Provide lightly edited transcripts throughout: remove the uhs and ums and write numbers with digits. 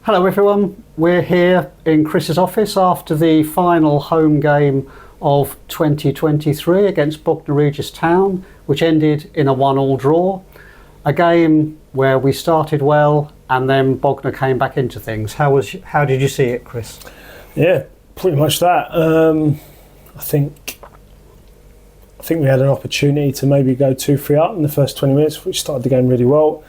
Hello everyone, we're here in Chris's office after the final home game of 2023 against Bognor Regis Town, which ended in a 1-1 draw. A game where we started well and then Bognor came back into things. How did you see it, Chris? Yeah, pretty much that. I think we had an opportunity to maybe go 2-3 up in the first 20 minutes, which started the game really well.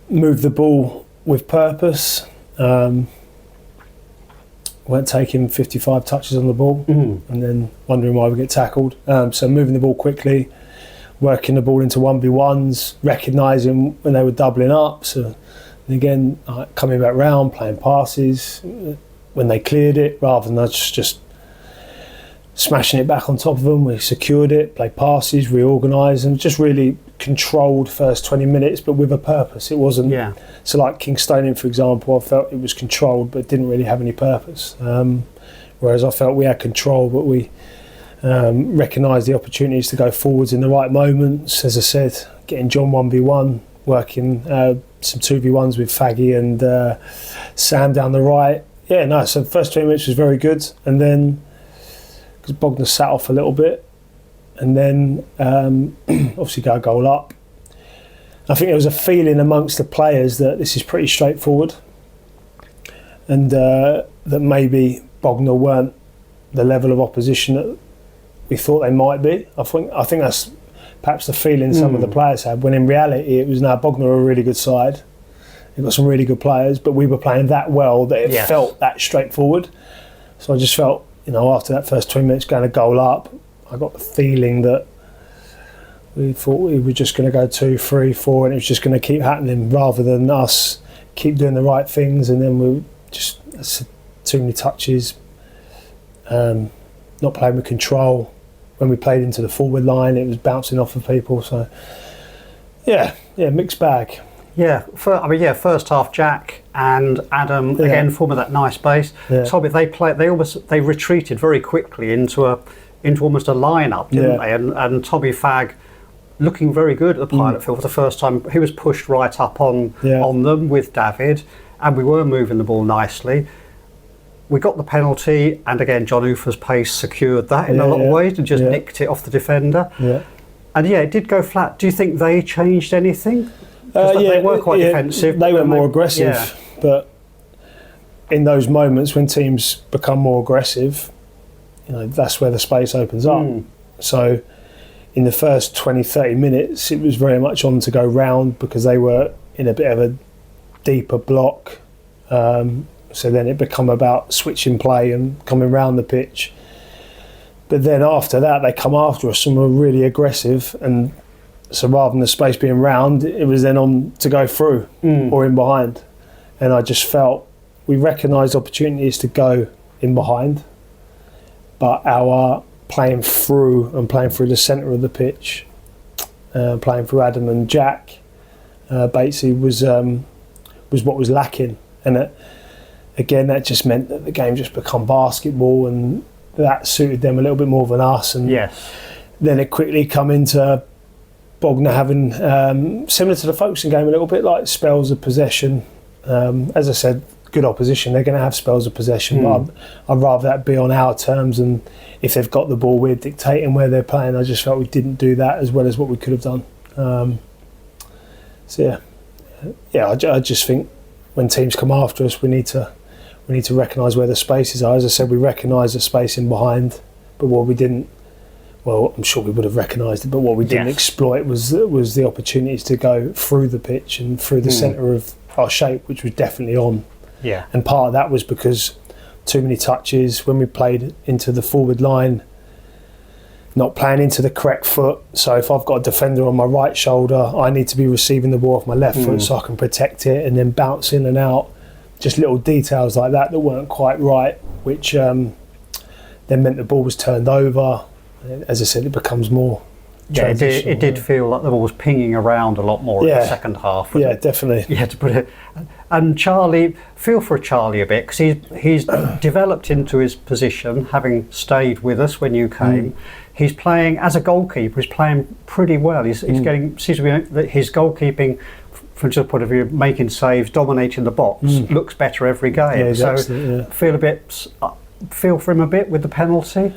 Moved the ball with purpose. Weren't taking 55 touches on the ball and then wondering why we get tackled. So moving the ball quickly, working the ball into 1v1s, recognising when they were doubling up. So again, coming back round, playing passes when they cleared it, rather than just smashing it back on top of them. We secured it, played passes, reorganised, and just really controlled first 20 minutes, but with a purpose. It wasn't so like Kingstonian, for example, I felt it was controlled but didn't really have any purpose, whereas I felt we had control, but we recognised the opportunities to go forwards in the right moments. As I said, getting John 1v1, working some 2v1s with Faggy and Sam down the right. So the first 20 minutes was very good, and then because Bognor sat off a little bit, and then obviously got a goal up. I think there was a feeling amongst the players that this is pretty straightforward, and that maybe Bognor weren't the level of opposition that we thought they might be. I think that's perhaps the feeling some of the players had, when in reality it was, now Bognor are a really good side. They've got some really good players, but we were playing that well that it felt that straightforward. So I just felt, after that first 20 minutes going a goal up, I got the feeling that we thought we were just going to go 2, 3, 4, and it was just going to keep happening, rather than us keep doing the right things. And then we just too many touches, not playing with control. When we played into the forward line, it was bouncing off of people. So mixed bag. First half, Jack and Adam again forming that nice base. Tommy, they retreated very quickly into almost a line-up, didn't they? And Tommy Fagg looking very good at the pilot field for the first time. He was pushed right up on them with David, and we were moving the ball nicely. We got the penalty, and again John Ufa's pace secured that in a lot of ways and just nicked it off the defender. And it did go flat. Do you think they changed anything? They were quite defensive. They were more aggressive, but in those moments when teams become more aggressive, that's where the space opens up. So in the first 20-30 minutes it was very much on to go round, because they were in a bit of a deeper block, so then it become about switching play and coming round the pitch. But then after that they come after us and were really aggressive, and so rather than the space being round, it was then on to go through or in behind. And I just felt we recognised opportunities to go in behind, but our playing through the centre of the pitch, playing through Adam and Jack, Batesy was what was lacking. And again, that just meant that the game just become basketball, and that suited them a little bit more than us. And then it quickly come into Bognor having, similar to the Folkestone game, a little bit like spells of possession. As I said, good opposition, they're going to have spells of possession, but I'd rather that be on our terms, and if they've got the ball, we're dictating where they're playing. I just felt we didn't do that as well as what we could have done. I just think when teams come after us, we need to recognise where the spaces are. As I said, we recognised the space in behind, but what we didn't, well, I'm sure we would have recognised it, but what we didn't exploit was the opportunities to go through the pitch and through the centre of our shape, which was definitely on. And part of that was because too many touches when we played into the forward line, not playing into the correct foot. So if I've got a defender on my right shoulder, I need to be receiving the ball off my left foot so I can protect it and then bounce in and out. Just little details like that weren't quite right, which then meant the ball was turned over. as I said, it becomes more. Yeah, it did feel like the ball was pinging around a lot more in the second half. Yeah, definitely. Yeah, to put it. And Charlie, feel for Charlie a bit, because he's developed into his position, having stayed with us when you came. He's playing as a goalkeeper. He's playing pretty well. He's getting, seems to be his goalkeeping, from just point of view of making saves, dominating the box, looks better every game. Yeah, so feel for him a bit with the penalty.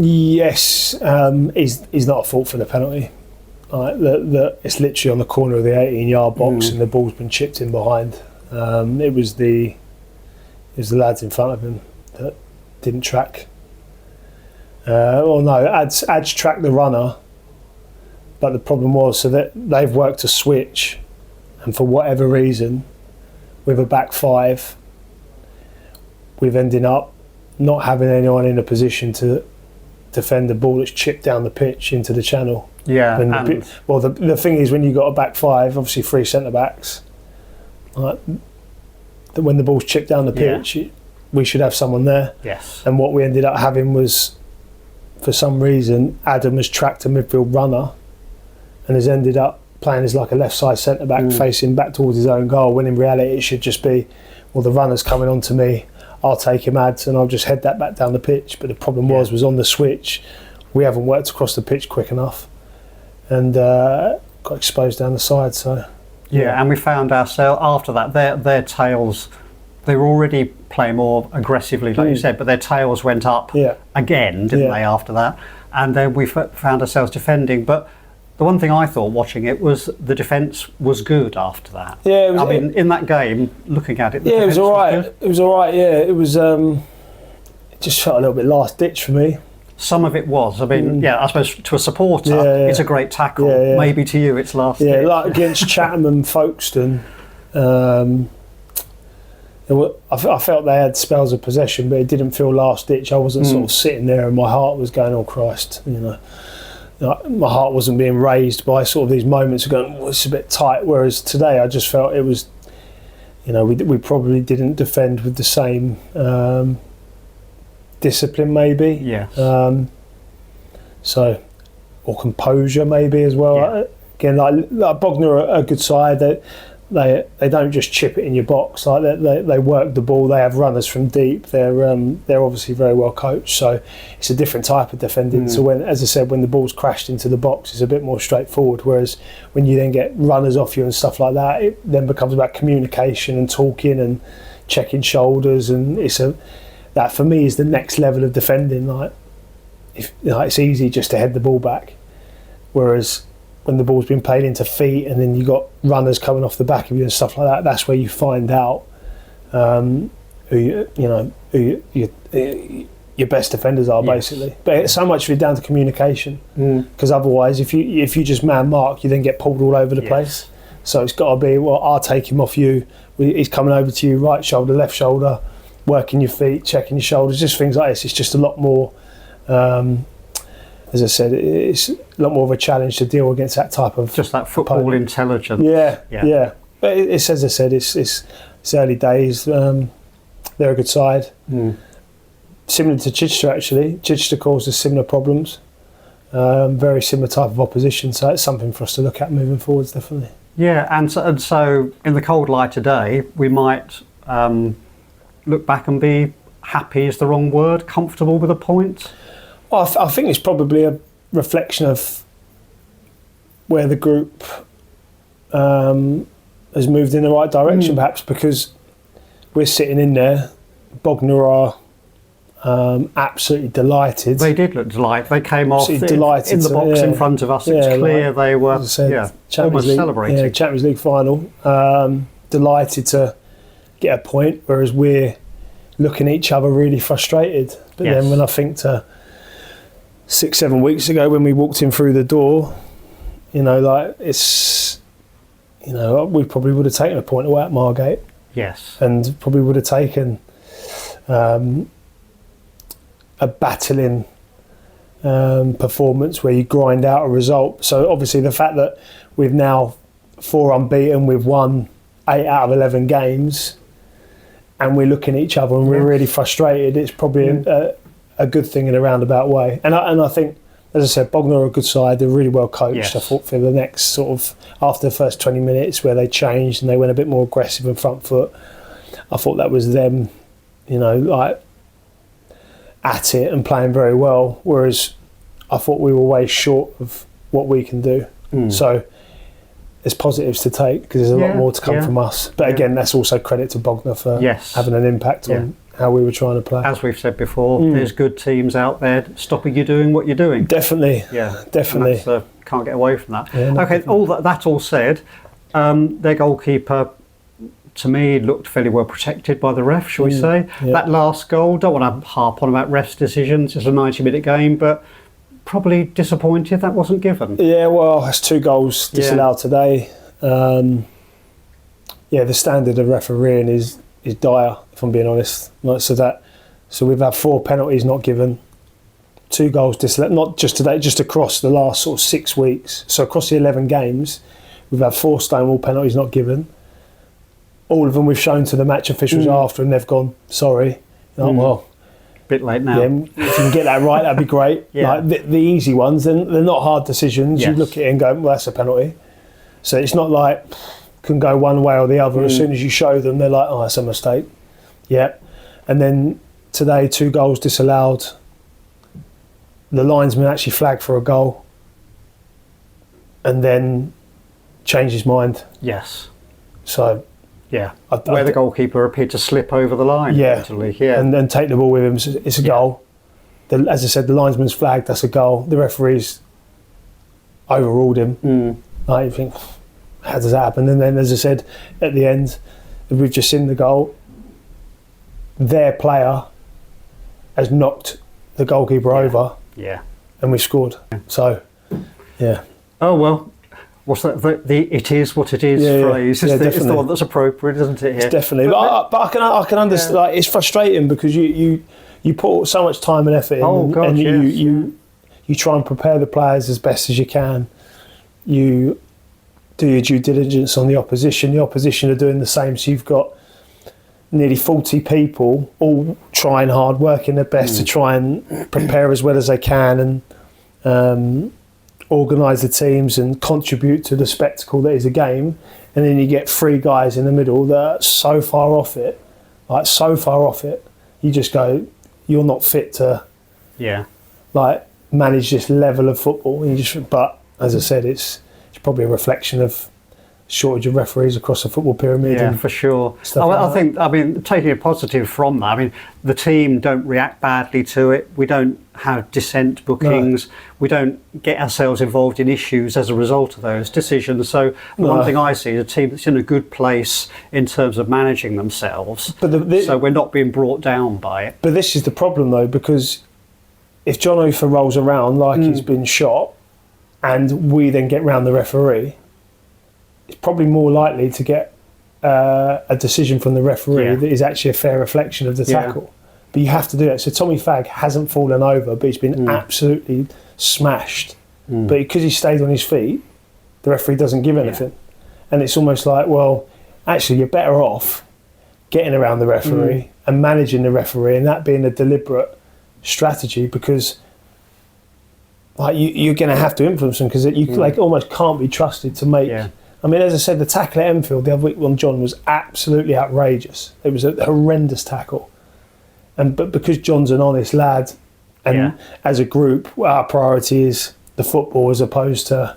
Yes, he's not at fault for the penalty. It's literally on the corner of the 18-yard box, and the ball's been chipped in behind. It was the lads in front of him that didn't track. Ads tracked the runner, but the problem was that they've worked a switch, and for whatever reason, with a back five, we've ended up not having anyone in a position to defend the ball that's chipped down the pitch into the channel. Yeah. The thing is, when you've got a back five, obviously 3 centre backs, when the ball's chipped down the pitch, we should have someone there. Yes. And what we ended up having was, for some reason, Adam has tracked a midfield runner and has ended up playing as like a left side centre back facing back towards his own goal, when in reality it should just be, well, the runner's coming on to me, I'll take him ads and I'll just head that back down the pitch. But the problem was on the switch, we haven't worked across the pitch quick enough and got exposed down the side. So and we found ourselves after that, their tails, they were already playing more aggressively, like you said, but their tails went up again, didn't they, after that? And then we found ourselves defending. But the one thing I thought watching it was the defence was good after that. Yeah, in that game, looking at it, it was all right. It was all right. Yeah, it was. It just felt a little bit last ditch for me. Some of it was. I mean, I suppose to a supporter, it's a great tackle. Maybe to you, it's last ditch. Yeah, like against Chatham and Folkestone. I felt they had spells of possession, but it didn't feel last ditch. I wasn't sort of sitting there and my heart was going, oh Christ, my heart wasn't being raised by sort of these moments of going, oh, it's a bit tight. Whereas today, I just felt it was, we probably didn't defend with the same discipline, maybe. Yes. Or composure, maybe as well. Yeah. Again, like Bognor are a good side. They don't just chip it in your box. Like they work the ball. They have runners from deep. They're obviously very well coached. So it's a different type of defending. So when the ball's crashed into the box, it's a bit more straightforward. Whereas when you then get runners off you and stuff like that, it then becomes about communication and talking and checking shoulders. And that for me is the next level of defending. It's easy just to head the ball back, whereas when the ball's been played into feet and then you got runners coming off the back of you and stuff like that, that's where you find out who your best defenders are, basically. But it's so much of it down to communication, because otherwise, if you just man mark, you then get pulled all over the place. So it's got to be, well, I'll take him off you. He's coming over to you, right shoulder, left shoulder, working your feet, checking your shoulders, just things like this. It's just a lot more. As I said, it's a lot more of a challenge to deal against that type of just that football opponent. Intelligence. Yeah. But it's as I said, it's early days. They're a good side. Similar to Chichester, actually. Chichester caused us similar problems. Very similar type of opposition. So it's something for us to look at moving forwards, definitely. Yeah, and so in the cold light today, we might look back and be happy is the wrong word, comfortable with a point. Well, I think it's probably a reflection of where the group has moved in the right direction, perhaps because we're sitting in there. Bognor are absolutely delighted. They did look delighted. They came off delighted in the box in front of us. It's clear they were almost celebrating. Yeah, Champions League final. Delighted to get a point, whereas we're looking at each other really frustrated. But then when I think to 6-7 weeks ago when we walked in through the door, we probably would have taken a point away at Margate. Yes. And probably would have taken a battling performance where you grind out a result. So obviously the fact that we've now 4 unbeaten, we've won 8 out of 11 games, and we're looking at each other and we're really frustrated, it's probably a good thing in a roundabout way. And I think, as I said, Bognor are a good side. They're really well coached. Yes. I thought for the next sort of, after the first 20 minutes where they changed and they went a bit more aggressive and front foot, I thought that was them, like at it and playing very well. Whereas I thought we were way short of what we can do. So there's positives to take because there's a lot more to come from us. But again, that's also credit to Bognor for having an impact on how we were trying to play. As we've said before, there's good teams out there stopping you doing what you're doing. Definitely. Yeah, definitely. Can't get away from that. Yeah, okay, that all said, their goalkeeper, to me, looked fairly well protected by the ref, shall we say. Yeah. That last goal, don't want to harp on about refs' decisions, it's a 90-minute game, but probably disappointed that wasn't given. Yeah, well, that's 2 goals disallowed today. The standard of refereeing is dire, if I'm being honest. So we've had 4 penalties not given, 2 goals disallowed, not just today, just across the last sort of 6 weeks. So across the 11 games, we've had 4 Stonewall penalties not given. All of them we've shown to the match officials after, and they've gone, sorry. Well, bit late now. Yeah, if you can get that right, that'd be great. Like the easy ones, they're not hard decisions. Yes. You look at it and go, well, that's a penalty. So it's not like can go one way or the other. As soon as you show them, they're like, oh, that's a mistake. Yeah. And then today, 2 goals disallowed. The linesman actually flagged for a goal and then changed his mind. Yes. So where the goalkeeper appeared to slip over the line. And then take the ball with him. It's a goal. As I said, the linesman's flagged. That's a goal. The referee's overruled him. I think, how does that happen? And then, as I said, at the end, we've just seen the goal. Their player has knocked the goalkeeper over. Yeah. And we scored. So, yeah. Oh well. What's that? The "it is what it is" phrase. It's the one that's appropriate, isn't it? Here? It's definitely. But I can understand. Like, it's frustrating because you put so much time and effort in, you try and prepare the players as best as you can. You do your due diligence on the opposition. The opposition are doing the same. So you've got nearly 40 people all trying hard, working their best to try and prepare as well as they can and organise the teams and contribute to the spectacle that is a game. And then you get 3 guys in the middle that are so far off it, you just go, you're not fit to manage this level of football. But as I said, it's probably a reflection of shortage of referees across the football pyramid. Yeah, for sure. I mean, taking a positive from that, I mean, the team don't react badly to it. We don't have dissent bookings. No. We don't get ourselves involved in issues as a result of those decisions. So one thing I see is a team that's in a good place in terms of managing themselves. So we're not being brought down by it. But this is the problem, though, because if John Ofer rolls around like he's been shot and we then get round the referee, it's probably more likely to get a decision from the referee that is actually a fair reflection of the tackle. But you have to do that. So Tommy Fagg hasn't fallen over, but he's been absolutely smashed. But because he stayed on his feet, the referee doesn't give anything. And it's almost like, well, actually, you're better off getting around the referee and managing the referee, and that being a deliberate strategy, because like you're going to have to influence them, because you like almost can't be trusted to make. I mean, as I said, the tackle at Enfield the other week on John was absolutely outrageous. It was a horrendous tackle. But because John's an honest lad, and as a group, our priority is the football as opposed to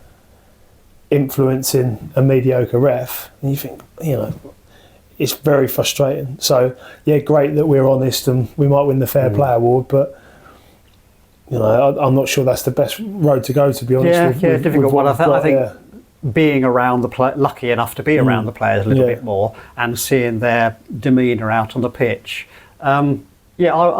influencing a mediocre ref, and you think, it's very frustrating. So, great that we're honest and we might win the Fair Play Award, but I'm not sure that's the best road to go, to be honest. Difficult one. I think being around lucky enough to be around the players a little bit more and seeing their demeanour out on the pitch. I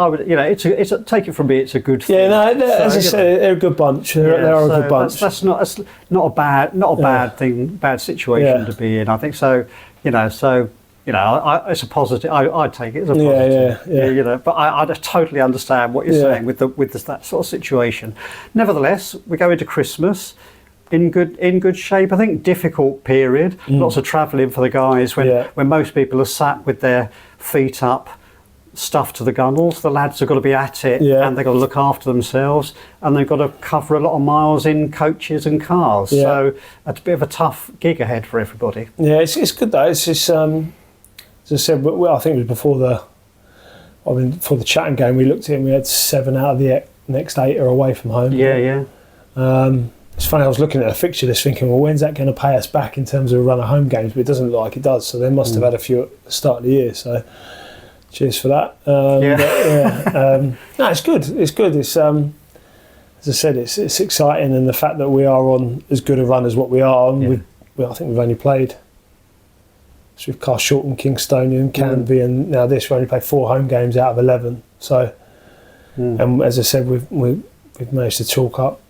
would. It's take it from me. It's a good thing. As I said, they're a good bunch. They're a good bunch. That's not a bad thing, bad situation to be in. I think so. It's a positive. I'd take it as a positive. But I totally understand what you're saying with that sort of situation. Nevertheless, we go into Christmas in good shape. I think difficult period. Lots of travelling for the guys when most people are sat with their feet up, stuff to the gunnels. The lads have got to be at it, and they've got to look after themselves, and they've got to cover a lot of miles in coaches and cars. Yeah. So it's a bit of a tough gig ahead for everybody. Yeah, it's good though. It's just, as I said, I think it was before the Chatham game, we looked at it and we had 7 out of the next 8 are away from home. Yeah. It's funny, I was looking at a fixture list thinking, well, when's that going to pay us back in terms of a run of home games? But it doesn't look like it does, so they must have had a few at the start of the year. So cheers for that. No, it's good. It's good. It's as I said, it's exciting, and the fact that we are on as good a run as what we are on. I think we've only played. So we've cast Shorten, Kingstonian, Canby, and now this. We only played 4 home games out of 11. So, and as I said, we've managed to chalk up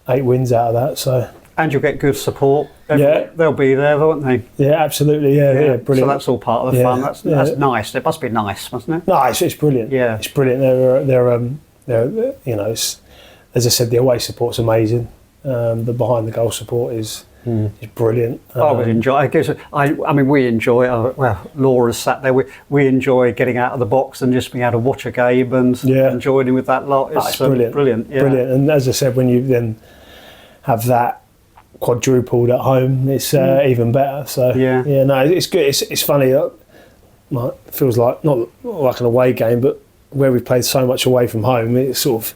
8 wins out of that. So, and you'll get good support. They'll be there, won't they? Yeah, absolutely. Yeah, brilliant. So that's all part of the fun. That's nice. It must be nice, mustn't it? No, it's brilliant. Yeah, it's brilliant. They're you know, as I said, the away support's amazing. The behind the goal support is brilliant. I would enjoy. I mean, we enjoy. Well, Laura's sat there. We enjoy getting out of the box and just being able to watch a game and joining with that lot. It's brilliant. Brilliant. And as I said, when you then have that quadrupled at home, it's even better. So no, it's good. It's funny. It feels like not like an away game, but where we've played so much away from home, it's sort of.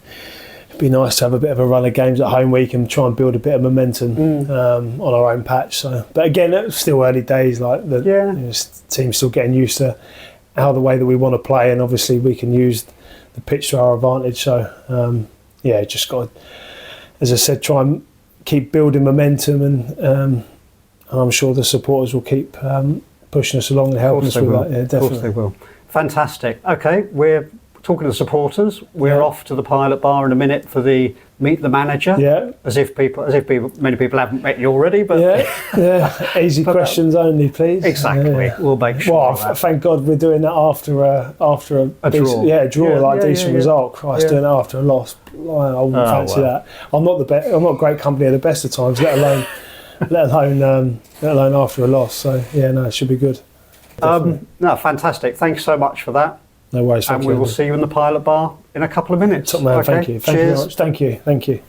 Be nice to have a bit of a run of games at home where you can try and build a bit of momentum on our own patch. So, but again, it's still early days. Like the team's still getting used to how the way that we want to play, and obviously we can use the pitch to our advantage. So, just got to, as I said, try and keep building momentum, and I'm sure the supporters will keep pushing us along and helping us with that. Yeah, definitely. Of course they will. Fantastic. Okay, we're talking to supporters. We're off to the Pilot Bar in a minute for the Meet the Manager. Yeah. As if many people haven't met you already, but easy questions only, please. Exactly. We'll make sure. Well, thank God we're doing that after a draw, decent result. Christ, doing it after a loss. I wouldn't fancy that. I'm not I'm not great company at the best of times, let alone after a loss. So it should be good. No, fantastic. Thanks so much for that. No worries. And we will see you in the Pilot Bar in a couple of minutes. Top man, thank you. Thank you very much. Thank you.